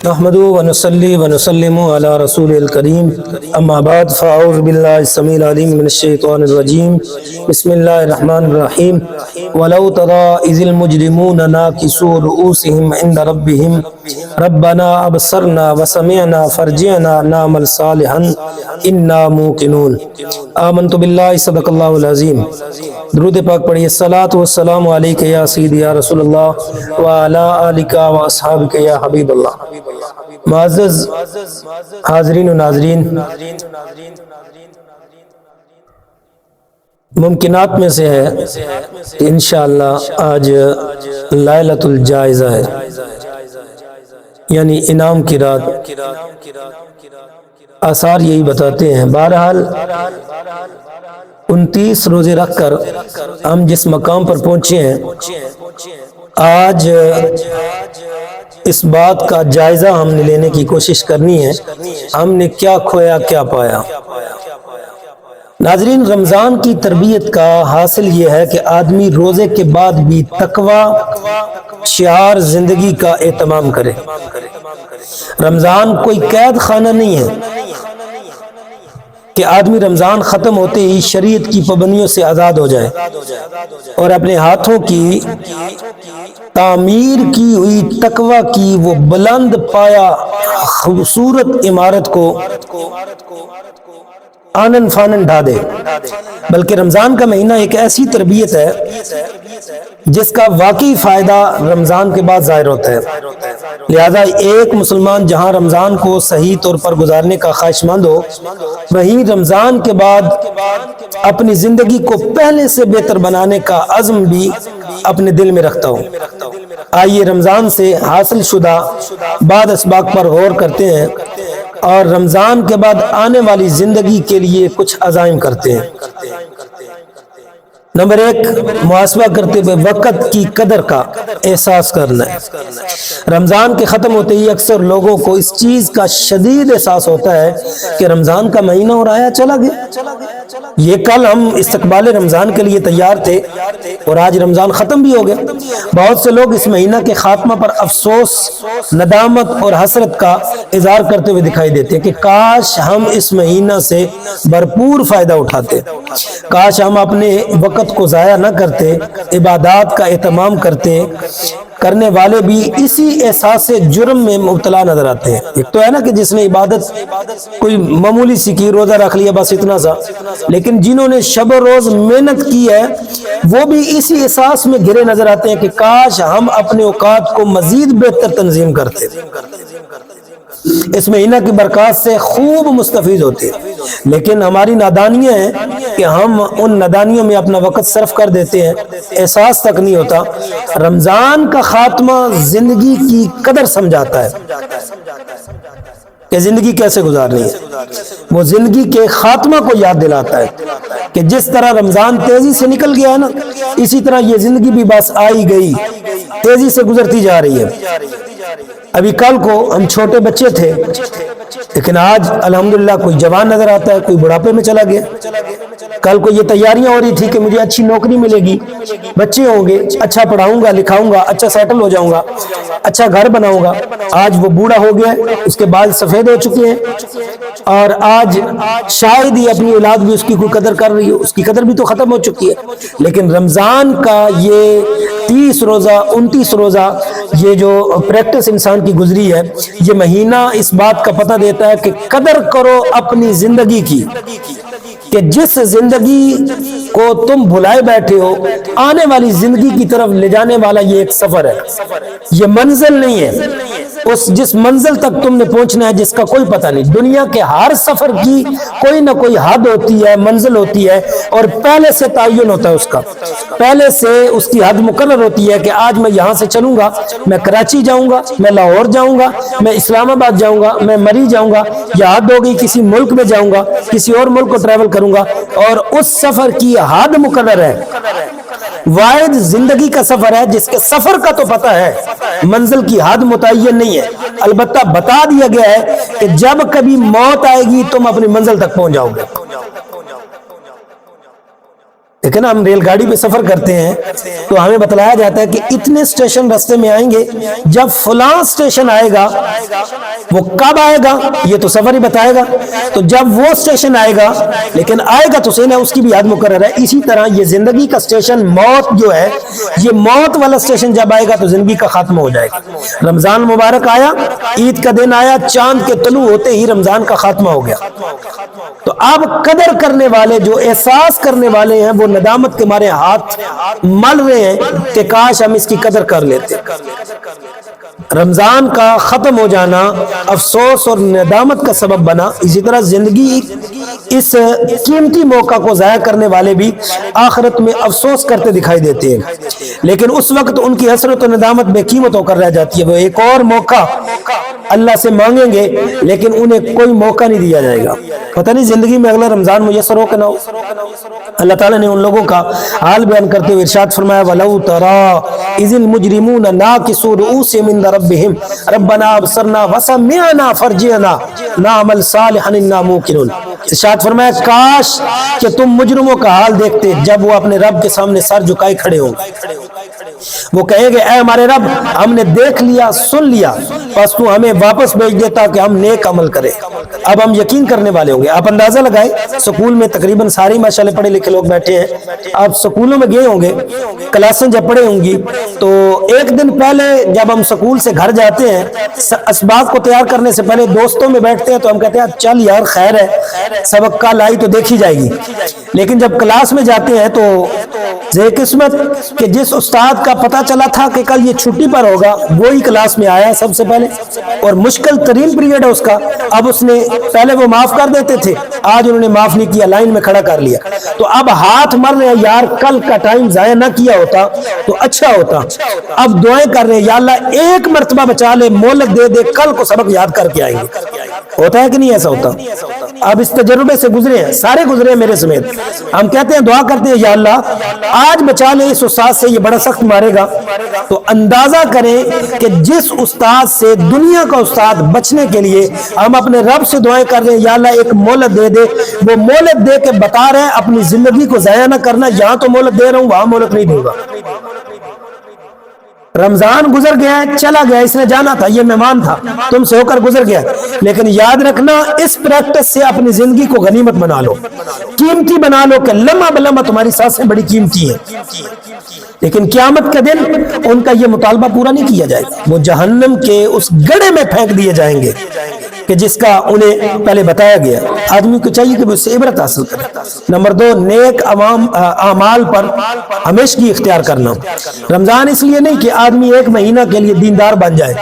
نحمدہ ونصلی ونسلم علی رسول الکریم اما بعد فاعوذ باللہ السمیع العلیم من الشیطان الرجیم بسم اللہ الرحمن الرحیم ولو تری اذ المجرمون ناکسوا رؤوسهم عند ربهم ربنا ابصرنا وسمعنا فارجعنا نعمل صالحا انا موقنون آمنت باللہ صدق اللہ العظیم۔ درود پاک پڑھیے۔ الصلاۃ والسلام علیک یا سیدی یا رسول اللہ وعلی آلک و اصحابک یا حبیب اللہ۔ معزز حاضرین و ناظرین، ممکنات میں سے ہے کہ انشاءاللہ آج لیلۃ الجائزہ ہے، یعنی انعام کی رات۔ آثار یہی بتاتے ہیں۔ بہرحال 29 روزے رکھ کر ہم جس مقام پر پہنچے ہیں، آج اس بات کا جائزہ ہم نے لینے کی کوشش کرنی ہے، ہم نے کیا کھویا کیا پایا۔ ناظرین، رمضان کی تربیت کا حاصل یہ ہے کہ آدمی روزے کے بعد بھی تقوی شعار زندگی کا اہتمام کرے۔ رمضان کوئی قید خانہ نہیں ہے کہ آدمی رمضان ختم ہوتے ہی شریعت کی پابندیوں سے آزاد ہو جائے اور اپنے ہاتھوں کی تعمیر کی ہوئی تقوی کی وہ بلند پایا خوبصورت عمارت کو آنن فانن ڈھا دے، بلکہ رمضان کا مہینہ ایک ایسی تربیت ہے جس کا واقعی فائدہ رمضان کے بعد ظاہر ہوتا ہے۔ لہذا ایک مسلمان جہاں رمضان کو صحیح طور پر گزارنے کا خواہش مند ہو، وہیں رمضان کے بعد اپنی زندگی کو پہلے سے بہتر بنانے کا عزم بھی اپنے دل میں رکھتا ہوں۔ آئیے رمضان سے حاصل شدہ بعض اسباق پر غور کرتے ہیں اور رمضان کے بعد آنے والی زندگی کے لیے کچھ عزائم کرتے ہیں۔ نمبر 1، محاسبہ کرتے ہوئے وقت کی قدر کا احساس کرنا ہے۔ رمضان کے ختم ہوتے ہی اکثر لوگوں کو اس چیز کا شدید احساس ہوتا ہے کہ رمضان کا مہینہ اور آیا چلا گیا۔ یہ کل ہم استقبال رمضان کے لیے تیار تھے اور آج رمضان ختم بھی ہو گیا۔ بہت سے لوگ اس مہینہ کے خاتمہ پر افسوس، ندامت اور حسرت کا اظہار کرتے ہوئے دکھائی دیتے ہیں کہ کاش ہم اس مہینہ سے بھرپور فائدہ اٹھاتے، کاش ہم اپنے وقت کو ضائع نہ کرتے، عبادات کا اہتمام کرنے والے بھی اسی احساس سے جرم میں مبتلا نظر آتے ہیں۔ ایک تو ہے نا کہ جس نے عبادت کوئی معمولی سی کی، روزہ رکھ لیا بس اتنا سا، لیکن جنہوں نے شب و روز محنت کی ہے وہ بھی اسی احساس میں گھرے نظر آتے ہیں کہ کاش ہم اپنے اوقات کو مزید بہتر تنظیم کرتے۔ اس مہینہ کی برکات سے خوب مستفید ہوتے ہیں، لیکن ہماری نادانیاں ہیں کہ ہم ان نادانیوں میں اپنا وقت صرف کر دیتے ہیں، احساس تک نہیں ہوتا۔ رمضان کا خاتمہ زندگی کی قدر سمجھاتا ہے کہ زندگی کیسے گزارنی ہے، وہ زندگی کے خاتمہ کو یاد دلاتا ہے کہ جس طرح رمضان تیزی سے نکل گیا ہے نا، اسی طرح یہ زندگی بھی بس آئی گئی، تیزی سے گزرتی جا رہی ہے۔ ابھی کل کو ہم چھوٹے بچے تھے، لیکن آج الحمدللہ کوئی جوان نظر آتا ہے، کوئی بڑھاپے میں چلا گیا۔ کل کو یہ تیاریاں ہو رہی تھی کہ مجھے اچھی نوکری ملے گی، بچے ہوں گے، اچھا پڑھاؤں گا لکھاؤں گا، اچھا سیٹل ہو جاؤں گا، اچھا گھر بناؤں گا۔ آج وہ بوڑھا ہو گیا، اس کے بال سفید ہو چکے ہیں، اور آج شاید ہی اپنی اولاد بھی اس کی کوئی قدر کر رہی ہو، اس کی قدر بھی تو ختم ہو چکی ہے۔ لیکن رمضان کا یہ 30 روزہ 29 روزہ یہ جو پریکٹس انسان کی گزری ہے، یہ مہینہ اس بات کا پتہ دیتا ہے کہ قدر کرو اپنی زندگی کی، کہ جس زندگی کو تم بھلائے بیٹھے ہو، آنے والی زندگی کی طرف لے جانے والا یہ ایک سفر ہے، یہ منزل نہیں ہے۔ جس منزل تک تم نے پہنچنا ہے جس کا کوئی پتہ نہیں۔ دنیا کے ہر سفر کی کوئی نہ کوئی حد ہوتی ہے، منزل ہوتی ہے، اور پہلے سے تعین ہوتا ہے اس کا، پہلے سے اس کی حد مقرر ہوتی ہے کہ آج میں یہاں سے چلوں گا، میں کراچی جاؤں گا، میں لاہور جاؤں گا، میں اسلام آباد جاؤں گا، میں مری جاؤں گا، یا حد ہوگی کسی ملک میں جاؤں گا، کسی اور ملک کو ٹریول کروں گا، اور اس سفر کی حد مقرر ہے۔ واحد زندگی کا سفر ہے جس کے سفر کا تو پتہ ہے، منزل کی حد متعین نہیں ہے۔ البتہ بتا دیا گیا ہے کہ جب کبھی موت آئے گی تم اپنی منزل تک پہنچ جاؤ گے۔ لیکن ہم ریل گاڑی پہ سفر کرتے ہیں تو ہمیں بتلایا جاتا ہے کہ اتنے اسٹیشن راستے میں آئیں گے، جب فلاں اسٹیشن آئے گا، وہ کب آئے گا یہ تو سفر ہی بتائے گا، تو جب وہ اسٹیشن آئے گا، لیکن آئے گا تو صحیح ہے، اس کی بھی حد مقرر ہے۔ اسی طرح یہ زندگی کا اسٹیشن موت جو ہے، یہ موت والا اسٹیشن جب آئے گا تو زندگی کا خاتمہ ہو جائے گا۔ رمضان مبارک آیا، عید کا دن آیا، چاند کے طلوع ہوتے ہی رمضان کا خاتمہ ہو گیا۔ تو اب قدر کرنے والے، جو احساس کرنے والے ہیں، وہ ندامت کے مارے ہاتھ مل رہے ہیں کہ کاش ہم اس کی قدر کر لیتے۔ رمضان کا ختم ہو جانا افسوس اور ندامت کا سبب بنا۔ اسی طرح زندگی اس قیمتی موقع کو ضائع کرنے والے بھی آخرت میں افسوس کرتے دکھائی دیتے ہیں، لیکن اس وقت ان کی حسرت و ندامت بے قیمت ہو کر رہ جاتی ہے۔ وہ ایک اور موقع اللہ سے مانگیں گے لیکن انہیں کوئی موقع نہیں دیا جائے گا۔ پتہ نہیں زندگی میں اگلا رمضان میسر ہو کہ نہ ہو۔ اللہ تعالیٰ نے ان لوگوں کا حال بیان کرتے ہوئے ارشاد فرمایا وَلَوْ تَرَىٰ إِذِ الْمُجْرِمُونَ نَاكِسُو رُؤُوسِهِمْ عِنْدَ رَبِّهِمْ رَبَّنَا أَبْصَرْنَا وَسَمِعْنَا فَارْجِعْنَا نَعْمَلْ صَالِحًا إِنَّا مُوقِنُونَ۔ ارشاد فرمایا کاش کہ تم مجرموں کا حال دیکھتے جب وہ اپنے رب کے سامنے سر جھکائے کھڑے ہوں۔ وہ کہیں گے اے ہمارے رب، ہم نے دیکھ لیا، سن لیا، بس تو ہمیں واپس بھیج دیتا کہ ہم نیک عمل کریں۔ اب ہم یقین کرنے والے ہوں گے۔ آپ اندازہ لگائیں، سکول میں تقریباً سارے ماشاءاللہ پڑھے لکھے لوگ بیٹھے ہیں، آپ سکولوں میں گئے ہوں گے، کلاسیں جب پڑھے ہوں گی تو ایک دن پہلے جب ہم سکول سے گھر جاتے ہیں، اسباق کو تیار کرنے سے پہلے دوستوں میں بیٹھتے ہیں تو ہم کہتے ہیں چل یار خیر ہے، سبق کل آئی تو دیکھی جائے گی۔ لیکن جب کلاس میں جاتے ہیں تو زے قسمت کہ جس استاد کا پتہ چلا تھا کہ کل یہ چھٹی پر ہوگا وہی کلاس میں آیا سب سے پہلے، اور مشکل ترین پیریڈ ہے اس کا۔ اب اس نے پہلے وہ معاف کر دیتے تھے، آج انہوں نے معاف نہیں کیا، لائن میں کھڑا کر لیا، تو اب ہاتھ مر رہے ہیں یار کل کا ٹائم ضائع نہ کیا ہوتا تو اچھا ہوتا۔ اب دعائیں کر رہے ہیں یا اللہ ایک مرتبہ بچا لے، مہلت دے دے، کل کو سبق یاد کر کے آئیں گے۔ ہوتا ہے کہ نہیں ایسا ہوتا؟ اب اس تجربے سے گزرے ہیں، سارے گزرے ہیں میرے سمیت۔ ہم کہتے ہیں دعا کرتے ہیں یا اللہ آج بچا لے اس استاد سے، یہ بڑا سخت مارے گا۔ تو اندازہ کریں کہ جس استاد سے، دنیا کا استاد، بچنے کے لیے ہم اپنے رب سے دعائیں کر رہے ہیں یا اللہ ایک مہلت دے دے، وہ مہلت دے کے بتا رہے ہیں اپنی زندگی کو ضائع نہ کرنا، یہاں تو مہلت دے رہا ہوں وہاں مہلت نہیں دوں گا۔ رمضان گزر گیا ہے، چلا گیا، اس نے جانا تھا، یہ مہمان تھا، تم سے ہو کر گزر گیا، لیکن یاد رکھنا اس پریکٹس سے اپنی زندگی کو غنیمت بنا لو، قیمتی بنا لو کہ لمحہ بلمحہ تمہاری سانسیں بڑی قیمتی ہیں۔ لیکن قیامت کے دن ان کا یہ مطالبہ پورا نہیں کیا جائے گا، وہ جہنم کے اس گڑھے میں پھینک دیے جائیں گے کہ جس کا انہیں پہلے بتایا گیا۔ آدمی کو چاہیے کہ وہ اس سے عبرت حاصل کرے۔ نمبر 2، نیک اعمال پر ہمیشگی اختیار کرنا۔ رمضان اس لیے نہیں کہ آدمی ایک مہینہ کے لیے دیندار بن جائے،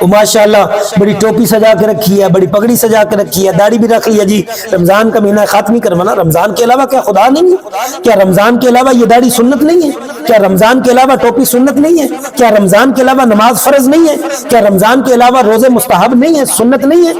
وہ ماشاءاللہ بڑی ٹوپی سجا کے رکھی ہے، بڑی پگڑی سجا کے رکھی ہے، داڑھی بھی رکھ لیا، جی رمضان کا مہینہ ختم نہیں کروانا۔ رمضان کے علاوہ کیا خدا نہیں ہے؟ کیا رمضان کے علاوہ یہ داڑھی سنت نہیں ہے؟ کیا رمضان کے علاوہ ٹوپی سنت نہیں ہے؟ کیا رمضان کے علاوہ نماز فرض نہیں ہے؟ کیا رمضان کے علاوہ روزے مستحب نہیں ہے، سنت نہیں ہے؟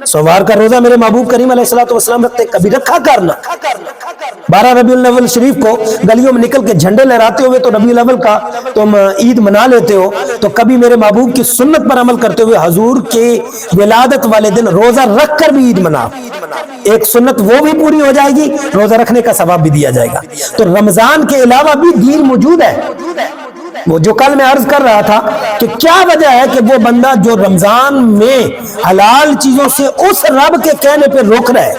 سوار کا روزہ میرے محبوب کریم علیہ الصلوۃ والسلام رکھتے، کبھی رکھا کرنا۔ 12 ربیع الاول شریف کو گلیوں میں نکل کے جھنڈے لہراتے ہوئے تو ربیع الاول کا تم عید منا لیتے ہو، تو کبھی میرے محبوب کی سنت پر عمل کرتے ہوئے حضور کے ولادت والے دن روزہ رکھ کر بھی عید منا۔ ایک سنت وہ بھی پوری ہو جائے گی، روزہ رکھنے کا ثواب بھی دیا جائے گا۔ تو رمضان کے علاوہ بھی دین موجود ہے۔ وہ جو کل میں عرض کر رہا تھا کہ کیا وجہ ہے کہ وہ بندہ جو رمضان میں حلال چیزوں سے اس رب کے کہنے پہ روک رہا ہے،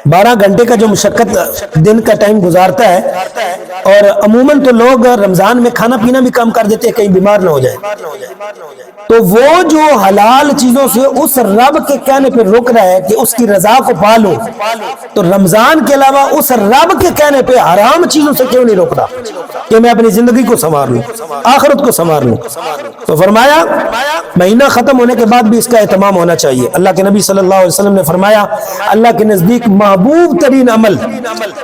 12 گھنٹے کا جو مشقت دن کا ٹائم گزارتا ہے، اور عموماً تو لوگ رمضان میں کھانا پینا بھی کم کر دیتے ہیں کہیں بیمار نہ ہو جائے، تو وہ جو حلال چیزوں سے اس رب کے کہنے پہ روک رہا ہے کہ اس کی رضا کو پالو، تو رمضان کے علاوہ اس رب کے کہنے پہ حرام چیزوں سے کیوں نہیں روک رہا کہ میں اپنی زندگی کو سنوار لوں، آخرت کو سنوار لوں؟ تو فرمایا مہینہ ختم ہونے کے بعد بھی اس کا اہتمام ہونا چاہیے۔ اللہ کے نبی صلی اللہ علیہ وسلم نے فرمایا اللہ کے نزدیک محبوب ترین عمل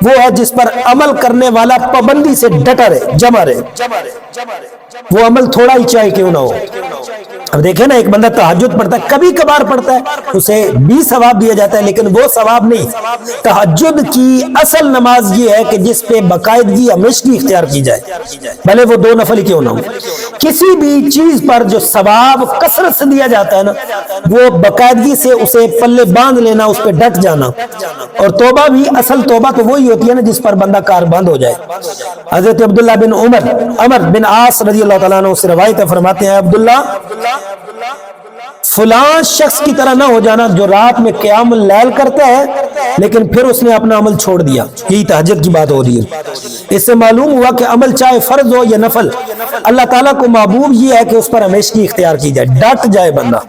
وہ ہے جس پر عمل کرنے والا پابندی سے ڈٹا رہے، جمع رہے، وہ عمل تھوڑا ہی چاہے کیوں نہ ہو۔ اب دیکھیں نا، ایک بندہ تہجد پڑھتا ہے، کبھی کبھار پڑھتا ہے، اسے بھی ثواب دیا جاتا ہے، لیکن وہ ثواب نہیں۔ تہجد کی اصل نماز یہ ہے کہ جس پہ باقاعدگی ہمیشہ اختیار کی جائے، بھلے وہ 2 نفل کیوں نہ ہو۔ کسی بھی چیز پر جو ثواب کثرت سے دیا جاتا ہے نا، وہ باقاعدگی سے اسے پلے باندھ لینا، اس پہ ڈٹ جانا۔ اور توبہ بھی، اصل توبہ تو وہی ہوتی ہے نا جس پر بندہ کار بند ہو جائے۔ حضرت عبداللہ بن عمر بن عاص رضی اللہ تعالیٰ عنہ سے روایت ہے، فرماتے ہیں عبداللہ فلاں شخص کی طرح نہ ہو جانا جو رات میں قیام اللیل کرتا ہے لیکن پھر اس نے اپنا عمل چھوڑ دیا۔ یہی تہجد کی بات ہو رہی ہے۔ اس سے معلوم ہوا کہ عمل چاہے فرض ہو یا نفل، اللہ تعالیٰ کو محبوب یہ ہے کہ اس پر ہمیشہ اختیار کی جائے، ڈٹ جائے بندہ۔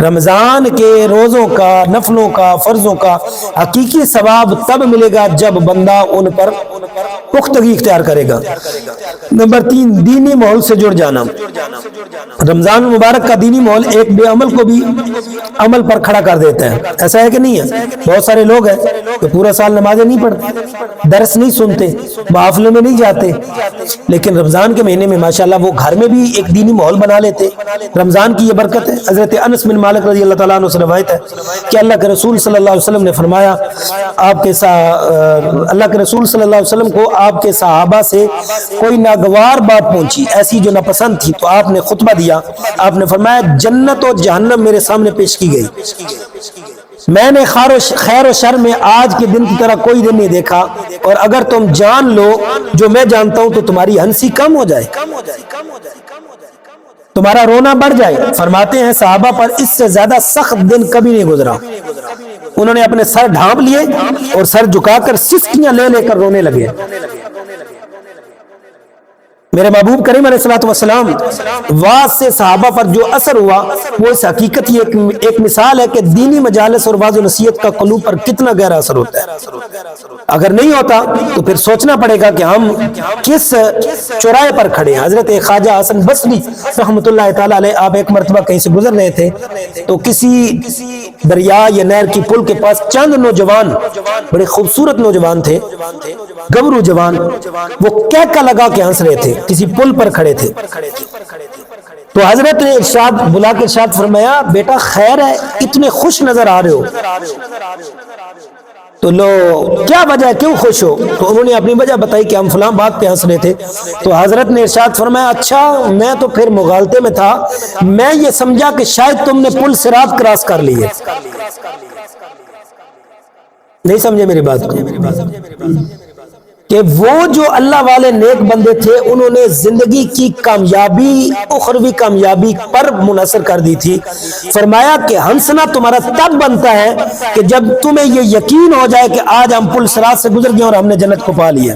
رمضان کے روزوں کا، نفلوں کا، فرضوں کا حقیقی ثواب تب ملے گا جب بندہ ان پر پختگی اختیار کرے گا۔ نمبر 3، دینی ماحول سے جڑ جانا۔ رمضان مبارک کا دینی ماحول ایک بے عمل کو بھی عمل پر کھڑا کر دیتا ہے، ایسا ہے کہ نہیں ہے؟ بہت سارے لوگ ہیں کہ پورا سال نمازیں نہیں پڑھتے، درس نہیں سنتے، محافلوں میں نہیں جاتے، لیکن رمضان کے مہینے میں ماشاءاللہ وہ گھر میں بھی ایک دینی ماحول بنا لیتے۔ رمضان کی یہ برکت ہے۔ حضرت انس بن مالک رضی اللہ تعالیٰ عنہ سے روایت ہے کہ اللہ کے رسول صلی اللہ علیہ وسلم نے فرمایا، اللہ کے رسول صلی اللہ علیہ وسلم کو آپ کے صحابہ سے کوئی ناگوار بات پہنچی، ایسی جو ناپسند تھی، تو آپ نے خطبہ دیا۔ آپ نے فرمایا جنت و جہنم میرے سامنے پیش کی گئی، میں نے خیر و شر میں آج کے دن کی طرح کوئی دن نہیں دیکھا، اور اگر تم جان لو جو میں جانتا ہوں تو تمہاری ہنسی کم ہو جائے، تمہارا رونا بڑھ جائے۔ فرماتے ہیں صحابہ پر اس سے زیادہ سخت دن کبھی نہیں گزرا۔ انہوں نے اپنے سر ڈھانپ لیے اور سر جھکا کر سسکیاں لے لے کر رونے لگے۔ میرے محبوب کریم علیہ الصلوۃ والسلام واعظ سے صحابہ پر جو اثر ہوا وہ اس حقیقت کی ایک مثال ہے کہ دینی مجالس اور واعظ و نصیحت کا قلوب پر کتنا گہرا اثر ہوتا ہے۔ اگر نہیں ہوتا تو پھر سوچنا پڑے گا کہ ہم کس چوراہے پر کھڑے ہیں۔ حضرت خواجہ حسن بصری رحمۃ اللہ تعالی علیہ، آپ ایک مرتبہ کہیں سے گزر رہے تھے تو کسی دریا یا نہر کی پل کے پاس چند نوجوان، بڑے خوبصورت نوجوان تھے، گبرو جوان، وہ کہکا لگا کے ہنس رہے تھے، کسی پل پر کھڑے تھے۔ تو حضرت نے ارشاد بلا کے ارشاد فرمایا، بیٹا خیر ہے، اتنے خوش نظر آ رہے ہو؟ تو لو کیا وجہ ہے، کیوں خوش ہو؟ تو انہوں نے اپنی وجہ بتائی کہ ہم فلاں بات پہ ہنس رہے تھے۔ تو حضرت نے ارشاد فرمایا، اچھا میں تو پھر مغالطے میں تھا، میں یہ سمجھا کہ شاید تم نے پل صراط کراس کر لی ہے۔ نہیں سمجھے میری بات کو؟ کہ وہ جو اللہ والے نیک بندے تھے انہوں نے زندگی کی کامیابی اخروی کامیابی پر منحصر کر دی تھی۔ فرمایا کہ ہنسنا تمہارا تب بنتا ہے کہ جب تمہیں یہ یقین ہو جائے کہ آج ہم پل صراط سے گزر گئے اور ہم نے جنت کو پا لیا۔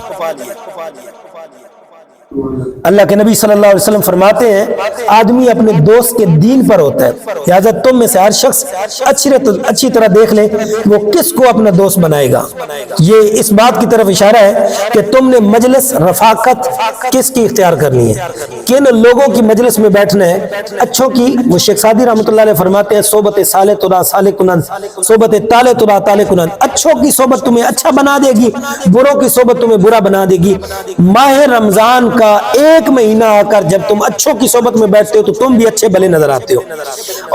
اللہ کے نبی صلی اللہ علیہ وسلم فرماتے ہیں آدمی اپنے دوست کے دین پر ہوتا ہے، لہذا تم میں سے ہر شخص اچھی طرح دیکھ لے وہ کس کو اپنا دوست بنائے گا۔ یہ اس بات کی طرف اشارہ ہے کہ تم نے مجلس رفاقت کس کی اختیار کرنی ہے، کن لوگوں کی مجلس میں بیٹھنا ہے۔ اچھوں کی، وہ شیخ سعدی رحمۃ اللہ علیہ فرماتے ہیں صحبت صالح ترا صالح کنن، صحبت طالح ترا طالح کنن۔ اچھوں کی صحبت تمہیں اچھا بنا دے گی، بروں کی صحبت تمہیں برا بنا دے گی۔ ماہ رمضان کا ایک مہینہ آ کر جب تم اچھوں کی صحبت میں بیٹھتے ہو تو تم بھی اچھے بھلے نظر آتے ہو،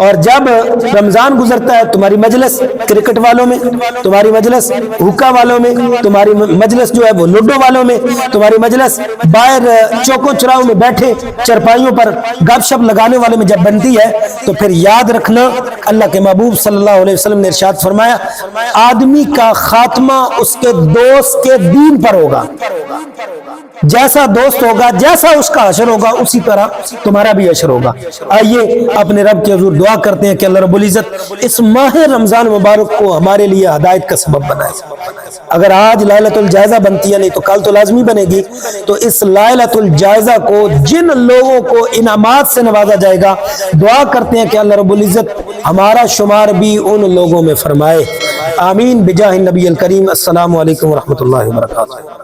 اور جب رمضان گزرتا ہے تمہاری مجلس کرکٹ والوں میں، تمہاری مجلس ہوکا والوں میں، تمہاری مجلس جو ہے وہ لوڈو والوں میں، تمہاری مجلس باہر چوکوں چراہوں میں بیٹھے چرپائیوں پر گپ شپ لگانے والے میں جب بنتی ہے تو پھر یاد رکھنا اللہ کے محبوب صلی اللہ علیہ وسلم نے ارشاد فرمایا آدمی کا خاتمہ اس کے دوست کے دین پر ہوگا۔ جیسا دوست ہوگا، جیسا اس کا حشر ہوگا، اسی طرح تمہارا بھی حشر ہوگا۔ آئیے اپنے رب کے حضور دعا کرتے ہیں کہ اللہ رب العزت اس ماہ رمضان مبارک کو ہمارے لیے ہدایت کا سبب بنائے۔ اگر آج لائلۃ الجائزہ بنتی ہے، نہیں تو کل تو لازمی بنے گی، تو اس لائلۃ الجائزہ کو جن لوگوں کو انعامات سے نوازا جائے گا دعا کرتے ہیں کہ اللہ رب العزت ہمارا شمار بھی ان لوگوں میں فرمائے۔ آمین بجاہ النبی الکریم۔ السلام علیکم ورحمۃ اللہ وبرکاتہ۔